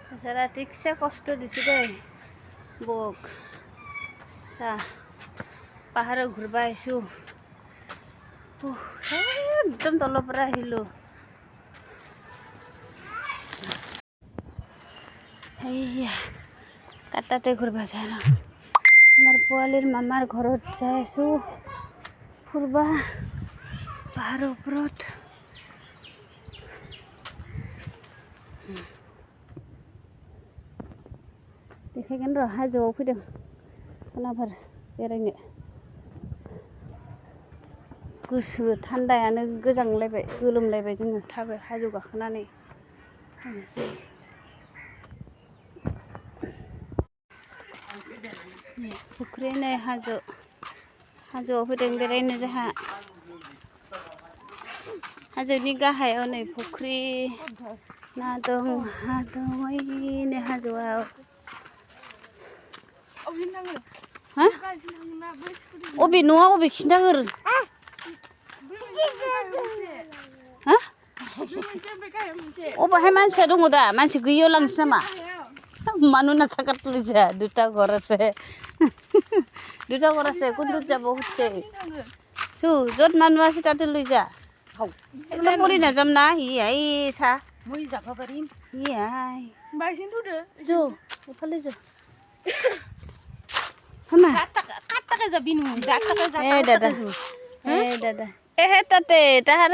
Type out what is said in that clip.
বেচাৰা ঠিকছে কষ্ট দিছোঁ দেই বৌক চা পাহাৰত ঘূৰিব আহিছোঁ একদম তলৰ পৰা আহিলোঁ সেইয়া কাটাতে ঘূৰিব যায় ন আমাৰ পোৱালীৰ মামাৰ ঘৰত যাই আছোঁ ফুৰবা পাহাৰৰ ওপৰত देखायगोन र' हाजोआव फैदों खनाफोर बेरायनो गुसु थान्दायानो गोजांलायबाय गोलोमलायबाय जोङो थाबाय हाजो गाखोनानै फुख्रि नै हाजोआव फैदों बेरायनो जोंहा हाजोनि गाहायाव नै फुख्रि ना दं हा दं ओइनै हाजोआव हा अबे न'आ अबे खिन्थागोर हा अबाहाय मानसिया दङ दा मानसि गैयियाव लांसै नामा মানুহ নাথাকাত লৈ যা দুটা ঘৰ আছে কোনটোত যাব খুজিছে য'ত মানুহ আছে তাতে লৈ যা পৰি নাযাম না আই চা মই যাব পাৰিম আই যো এফালে যো হামা কাট টাকা যাবি নো দাদা দাদা তাতে তাহার